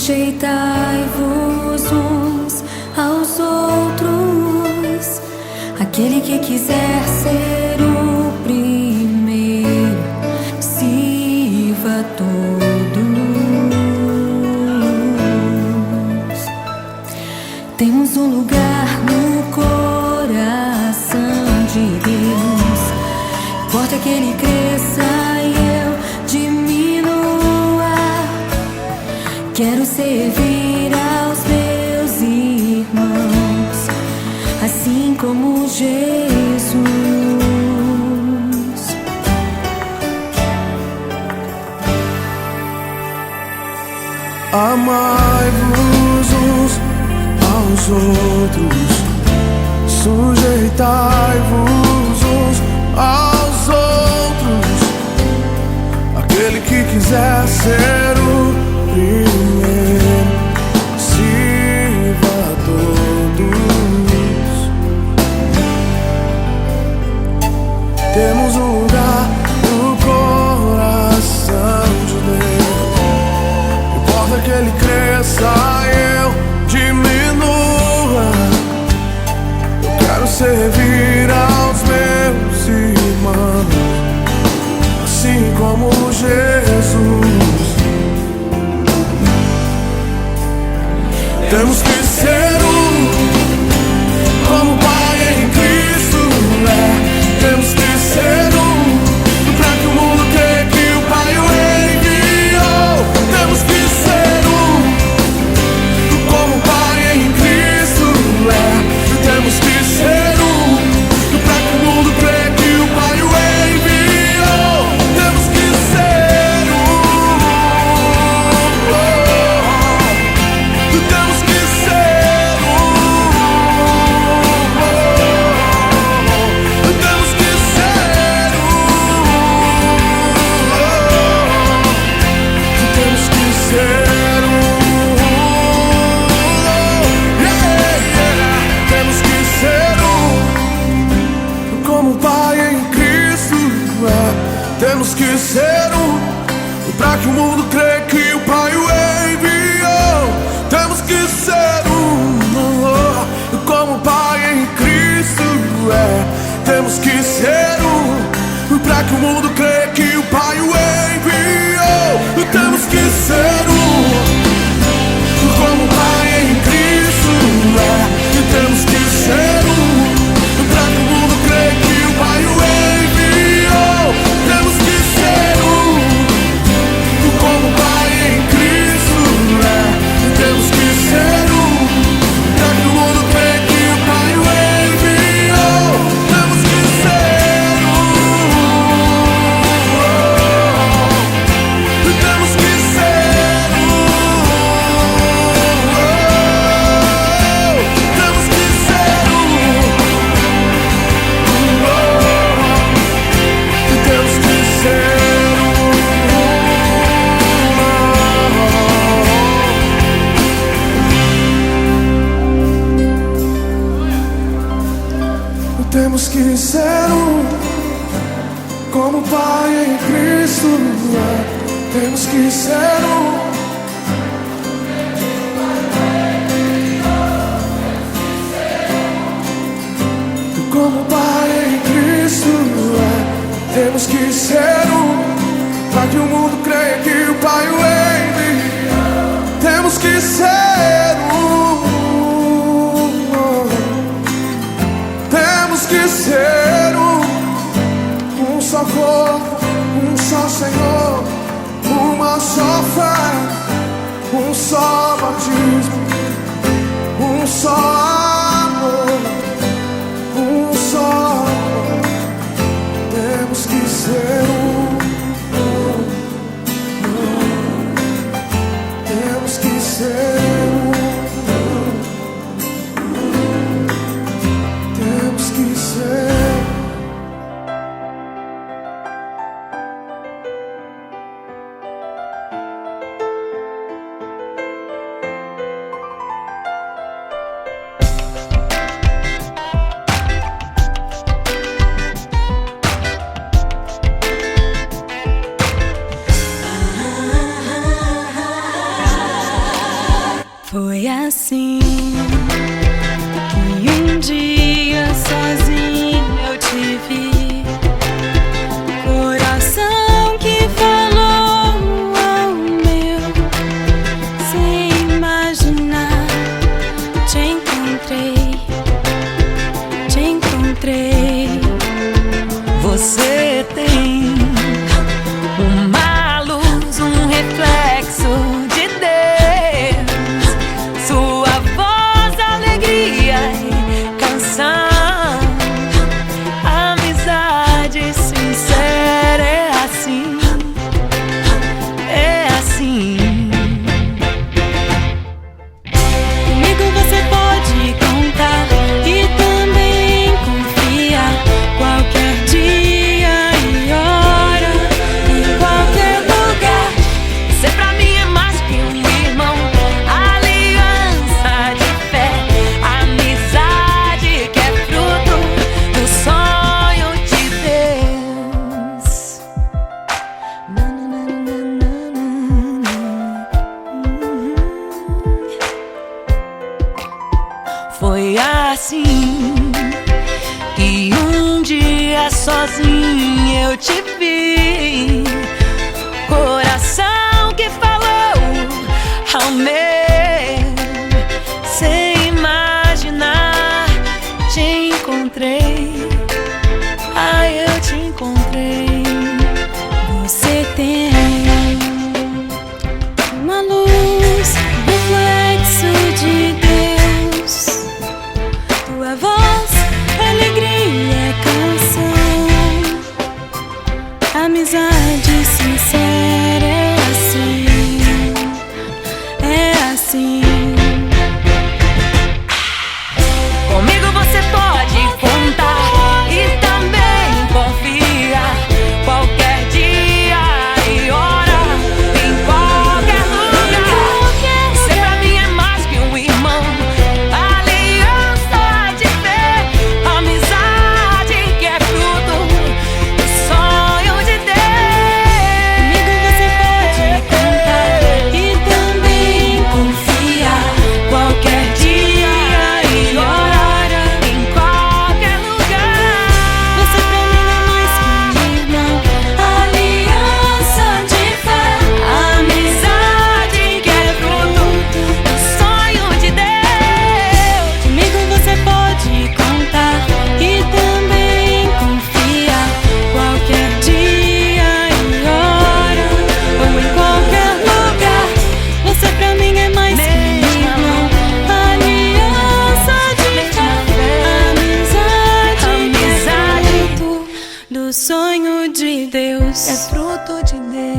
Sujeitai-vos uns aos outros. Aquele que quiser ser o primeiro, sirva a todos. Temos um lugar no coração de Deus. Importa que Ele cresça e eu diminua. Quero servir aos meus irmãos, assim como Jesus. Amai-vos uns aos outros, sujeitai-vos uns aos outros. Aquele que quiser ser o primeiro, sirva a todos. Temos um lugar no coração de Deus. Importa que Ele cresça e eu diminua. Eu quero servir aos meus irmãos, assim como Jesus. Temos que ser como o Pai em Cristo é. Temos que ser pra que o mundo creia que o Pai o enviou. Temos que ser como o Pai em Cristo é. Temos que ser pra que o mundo creia que o Pai o enviou. Temos que ser temos que ser temos que ser temos que ser temos que ser como o Pai em Cristo é. Temos que ser pra que o mundo creia que o Pai o enviou. Temos que ser como o Pai em Cristo é. Temos que ser pra que o mundo creia que o Pai o enviou. Temos que ser como o Pai em Cristo é. Temos que ser pra que o mundo creia que o Pai o enviou. Temos que ser como o Pai em Cristo é. Temos que ser pra que o mundo creia que o Pai o enviou. Temos que ser temos que ser temos que ser temos que ser temos que ser como o Pai em Cristo é. Temos que ser como o Pai em Cristo é. Temos que ser para que o mundo creia que o Pai o enviou. Temos que ser temos que ser só corpo, só Senhor, uma só fé, só batismo, só amor, só amor. Temos que ser temos que ser temos que ser. assim que um dia sozinho eu te vi, coração que falou ao meu, sem imaginar, te encontrei, te encontrei. Você tem uma luz, um reflexo de Deus, sua voz, alegria e canção, amizade sincera, é assim, é assim. Comigo você pode contar e também confiar, qualquer dia e hora, em qualquer lugar. Você pra mim é mais que um irmão, aliança de fé, amizade que é fruto do sonho de Deus. Foi assim que um dia sozinho eu te vi, coração que falou ao meu, sem imaginar, te encontrei, ai eu te encontrei. Você tem uma luz, reflexo de Deus, tua voz, alegria, canção, amizade sincera, é assim, é assim. Comigo você pode contar e também confiar, qualquer dia e hora, em qualquer lugar. Você pra mim é mais que um irmão, aliança de fé, amizade que é fruto do sonho de Deus. Comigo você pode contar e também confiar, qualquer dia e hora, em qualquer lugar. Você pra mim é mais que um irmão, aliança de fé, amizade que é fruto do sonho de Deus. Comigo você pode contar e também confiar, qualquer dia e hora, ou em qualquer lugar. Você pra mim é mais que um irmão, aliança de fé, amizade que é fruto do sonho de Deus. É fruto de Deus.